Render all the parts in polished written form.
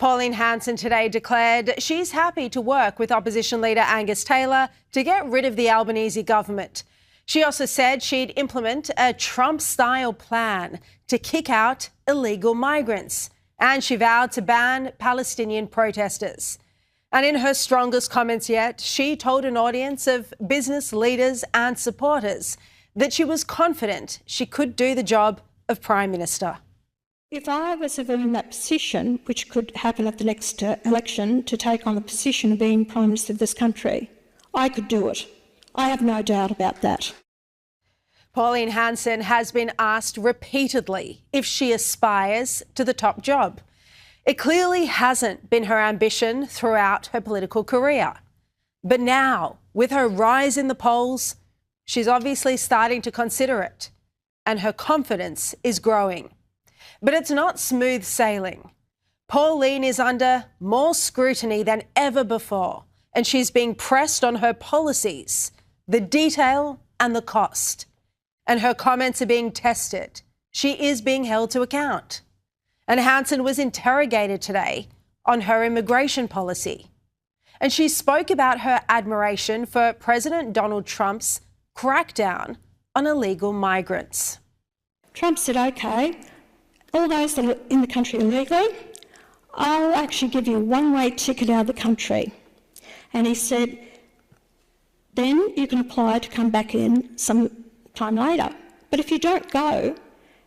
Pauline Hanson today declared she's happy to work with opposition leader Angus Taylor to get rid of the Albanese government. She also said she'd implement a Trump-style plan to kick out illegal migrants, and she vowed to ban Palestinian protesters. And in her strongest comments yet, she told an audience of business leaders and supporters that she was confident she could do the job of Prime Minister. If I was ever in that position, which could happen at the next election, to take on the position of being Prime Minister of this country, I could do it. I have no doubt about that. Pauline Hanson has been asked repeatedly if she aspires to the top job. It clearly hasn't been her ambition throughout her political career. But now, with her rise in the polls, she's obviously starting to consider it, and her confidence is growing. But it's not smooth sailing. Pauline is under more scrutiny than ever before, and she's being pressed on her policies, the detail and the cost. And her comments are being tested. She is being held to account. And Hanson was interrogated today on her immigration policy. And she spoke about her admiration for President Donald Trump's crackdown on illegal migrants. Trump said, OK, all those that are in the country illegally, I'll actually give you a one-way ticket out of the country. And he said, then you can apply to come back in some time later. But if you don't go,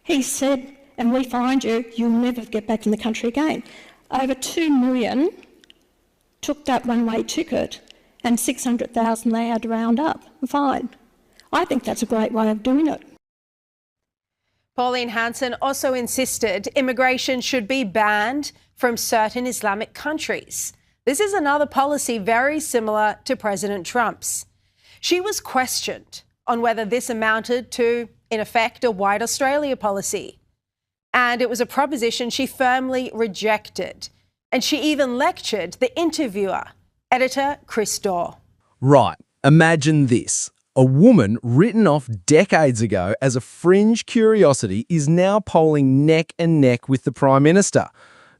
he said, and we find you, you'll never get back in the country again. Over 2 million took that one-way ticket, and 600,000 they had to round up and fine. I think that's a great way of doing it. Pauline Hanson also insisted immigration should be banned from certain Islamic countries. This is another policy very similar to President Trump's. She was questioned on whether this amounted to, in effect, a white Australia policy. And it was a proposition she firmly rejected. And she even lectured the interviewer, editor Chris Dorr. Right. Imagine this. A woman written off decades ago as a fringe curiosity is now polling neck and neck with the Prime Minister.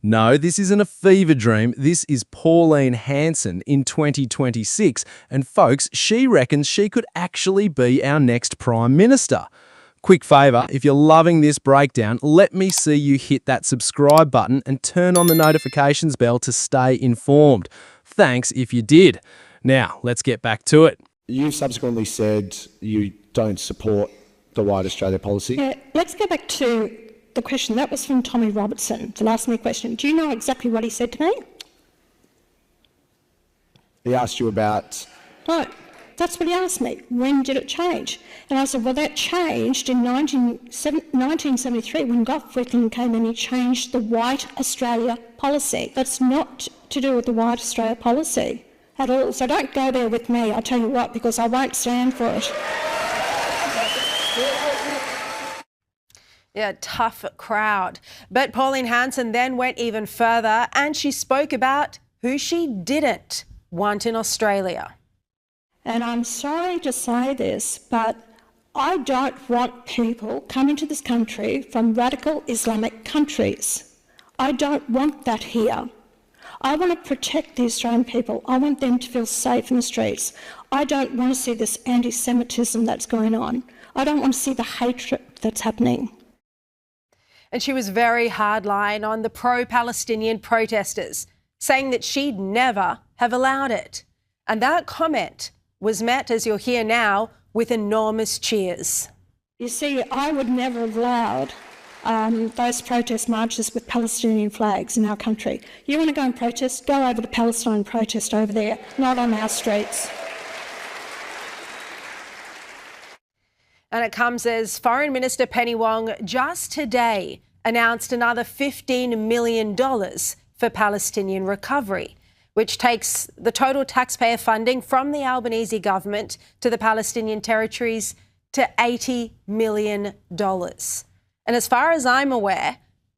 No, this isn't a fever dream. This is Pauline Hanson in 2026. And folks, she reckons she could actually be our next Prime Minister. Quick favour, if you're loving this breakdown, let me see you hit that subscribe button and turn on the notifications bell to stay informed. Thanks if you did. Now, let's get back to it. You subsequently said you don't support the White Australia policy. Yeah, let's go back to the question. That was from Tommy Robertson, the last minute question. Do you know exactly what he said to me? He asked you about... No, that's what he asked me. When did it change? And I said, well, that changed in 1973 when Gough Whitlam came in. He changed the White Australia policy. That's not to do with the White Australia policy at all. So don't go there with me, I'll tell you what, because I won't stand for it. Yeah, tough crowd. But Pauline Hanson then went even further and she spoke about who she didn't want in Australia. And I'm sorry to say this, but I don't want people coming to this country from radical Islamic countries. I don't want that here. I want to protect the Australian people. I want them to feel safe in the streets. I don't want to see this anti-Semitism that's going on. I don't want to see the hatred that's happening. And she was very hardline on the pro-Palestinian protesters, saying that she'd never have allowed it. And that comment was met, as you'll hear now, with enormous cheers. You see, I would never have allowed those protest marches with Palestinian flags in our country. You want to go and protest? Go over to Palestine and protest over there, not on our streets. And it comes as Foreign Minister Penny Wong just today announced another $15 million for Palestinian recovery, which takes the total taxpayer funding from the Albanese government to the Palestinian territories to $80 million. And as far as I'm aware,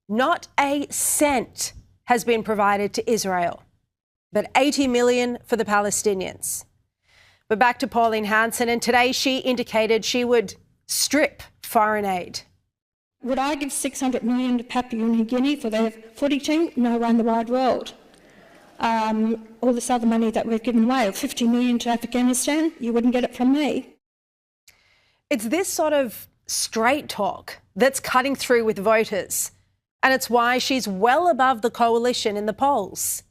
not a cent has been provided to Israel, but $80 million for the Palestinians. But back to Pauline Hanson, and today she indicated she would strip foreign aid. Would I give $600 million to Papua New Guinea for their footy team? No way in the wide world. All this other money that we've given away, or $50 million to Afghanistan, you wouldn't get it from me. It's this sort of straight talk that's cutting through with voters, and it's why she's well above the coalition in the polls.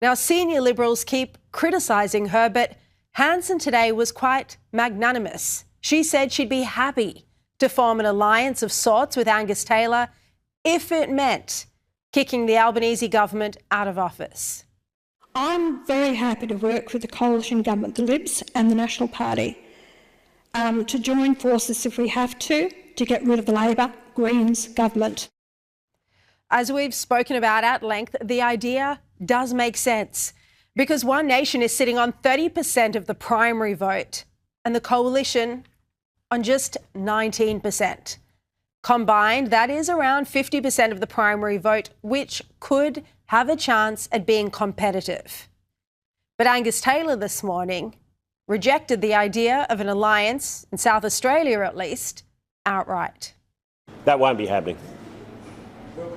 Now, senior Liberals keep criticising her, but Hanson today was quite magnanimous. She said she'd be happy to form an alliance of sorts with Angus Taylor if it meant kicking the Albanese government out of office. I'm very happy to work with the coalition government, the Libs and the National Party, to join forces if we have to get rid of the Labor Greens government. As we've spoken about at length, the idea does make sense because One Nation is sitting on 30% of the primary vote and the coalition on just 19%. Combined, that is around 50% of the primary vote, which could have a chance at being competitive. But Angus Taylor this morning rejected the idea of an alliance, in South Australia at least, outright. That won't be happening.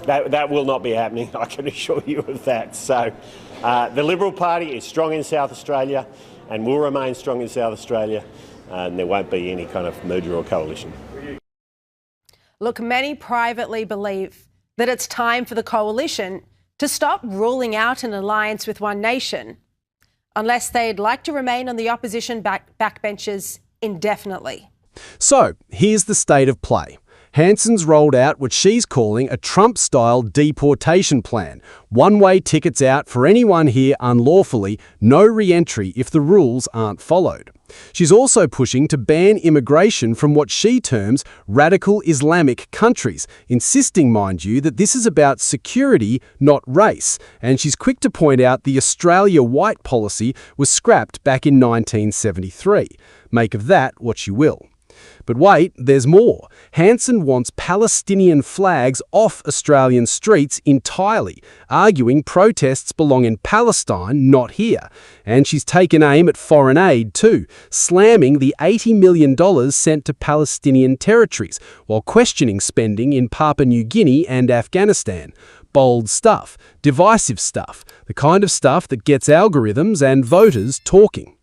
That will not be happening, I can assure you of that. So the Liberal Party is strong in South Australia and will remain strong in South Australia, and there won't be any kind of merger or coalition. Look, many privately believe that it's time for the coalition to stop ruling out an alliance with One Nation, unless they'd like to remain on the opposition backbenches indefinitely. So, here's the state of play. Hanson's rolled out what she's calling a Trump-style deportation plan. One-way tickets out for anyone here unlawfully, no re-entry if the rules aren't followed. She's also pushing to ban immigration from what she terms radical Islamic countries, insisting, mind you, that this is about security, not race. And she's quick to point out the Australia White policy was scrapped back in 1973. Make of that what you will. But wait, there's more. Hanson wants Palestinian flags off Australian streets entirely, arguing protests belong in Palestine, not here. And she's taken aim at foreign aid too, slamming the $80 million sent to Palestinian territories, while questioning spending in Papua New Guinea and Afghanistan. Bold stuff, divisive stuff, the kind of stuff that gets algorithms and voters talking.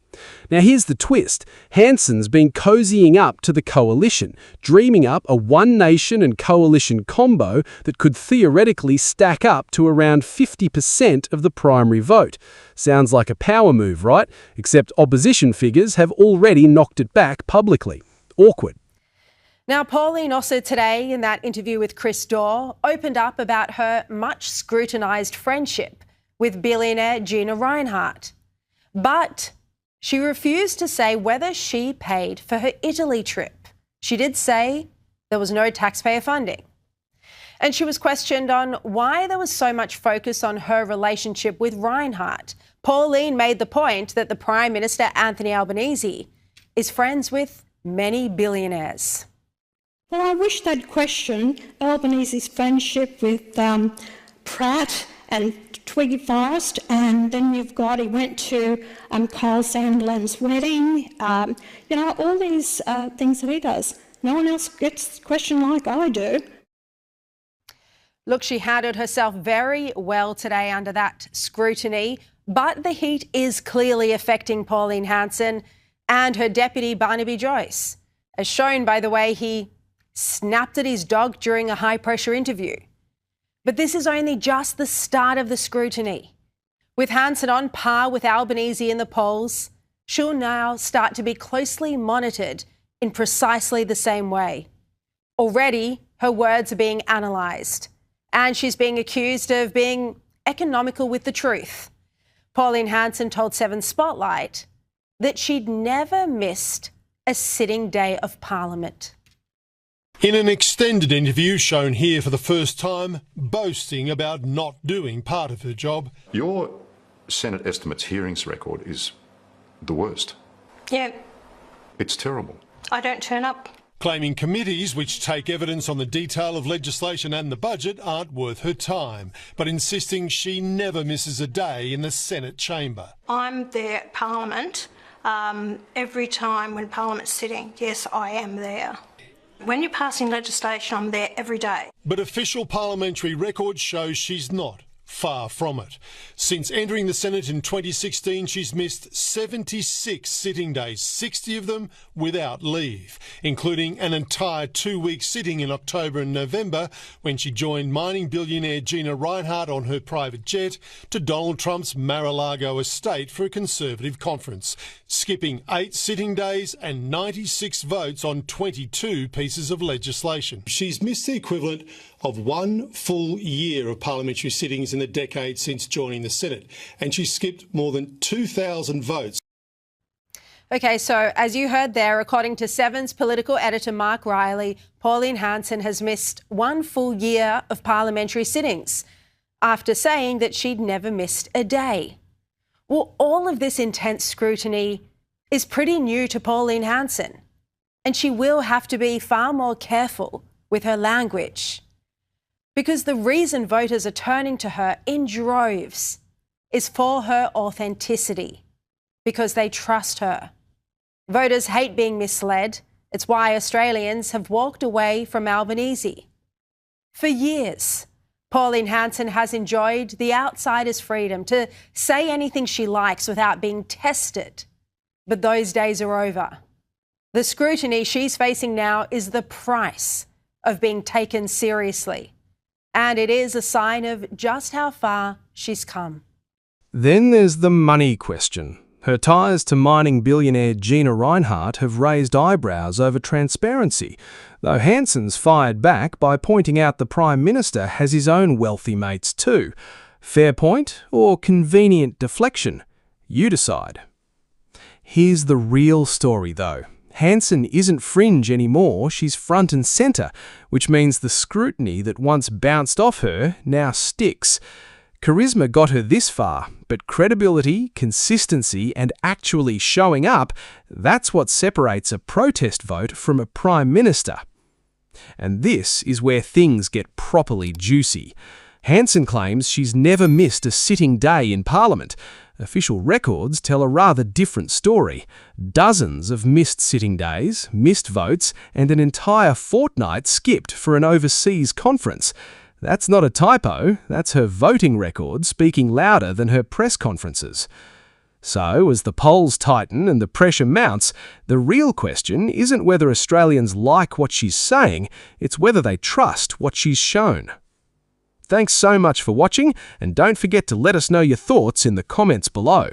Now here's the twist. Hanson's been cosying up to the coalition, dreaming up a One Nation and coalition combo that could theoretically stack up to around 50% of the primary vote. Sounds like a power move, right? Except opposition figures have already knocked it back publicly. Awkward. Now, Pauline also today, in that interview with Chris Daw, opened up about her much scrutinised friendship with billionaire Gina Rinehart. But she refused to say whether she paid for her Italy trip. She did say there was no taxpayer funding. And she was questioned on why there was so much focus on her relationship with Rinehart. Pauline made the point that the Prime Minister, Anthony Albanese, is friends with many billionaires. Well, I wish they'd question Albanese's friendship with Pratt and Twiggy Forrest, and then he went to Kyle Sandland's wedding, all these things that he does. No one else gets questioned like I do. Look, she handled herself very well today under that scrutiny, but the heat is clearly affecting Pauline Hanson and her deputy Barnaby Joyce, as shown by the way he snapped at his dog during a high-pressure interview. But this is only just the start of the scrutiny. With Hanson on par with Albanese in the polls, she'll now start to be closely monitored in precisely the same way. Already, her words are being analysed, and she's being accused of being economical with the truth. Pauline Hanson told 7 Spotlight that she'd never missed a sitting day of Parliament. In an extended interview shown here for the first time, boasting about not doing part of her job. Your Senate estimates hearings record is the worst. Yeah. It's terrible. I don't turn up. Claiming committees which take evidence on the detail of legislation and the budget aren't worth her time, but insisting she never misses a day in the Senate chamber. I'm there at Parliament every time when Parliament's sitting. Yes, I am there. When you're passing legislation, I'm there every day. But official parliamentary records show she's not. Far from it. Since entering the Senate in 2016, she's missed 76 sitting days, 60 of them without leave, including an entire 2-week sitting in October and November when she joined mining billionaire Gina Rinehart on her private jet to Donald Trump's Mar-a-Lago estate for a Conservative conference, skipping 8 sitting days and 96 votes on 22 pieces of legislation. She's missed the equivalent of 1 full year of parliamentary sittings in the decade since joining the Senate, and she skipped more than 2,000 votes. OK, so as you heard there, according to Seven's political editor Mark Riley, Pauline Hanson has missed 1 full year of parliamentary sittings after saying that she'd never missed a day. Well, all of this intense scrutiny is pretty new to Pauline Hanson, and she will have to be far more careful with her language. Because the reason voters are turning to her in droves is for her authenticity, because they trust her. Voters hate being misled. It's why Australians have walked away from Albanese. For years, Pauline Hanson has enjoyed the outsider's freedom to say anything she likes without being tested. But those days are over. The scrutiny she's facing now is the price of being taken seriously. And it is a sign of just how far she's come. Then there's the money question. Her ties to mining billionaire Gina Rinehart have raised eyebrows over transparency, though Hanson's fired back by pointing out the Prime Minister has his own wealthy mates too. Fair point or convenient deflection? You decide. Here's the real story though. Hanson isn't fringe anymore, she's front and centre, which means the scrutiny that once bounced off her now sticks. Charisma got her this far, but credibility, consistency and actually showing up, that's what separates a protest vote from a Prime Minister. And this is where things get properly juicy. Hanson claims she's never missed a sitting day in Parliament. Official records tell a rather different story. Dozens of missed sitting days, missed votes, and an entire fortnight skipped for an overseas conference. That's not a typo, that's her voting record speaking louder than her press conferences. So, as the polls tighten and the pressure mounts, the real question isn't whether Australians like what she's saying, it's whether they trust what she's shown. Thanks so much for watching, and don't forget to let us know your thoughts in the comments below.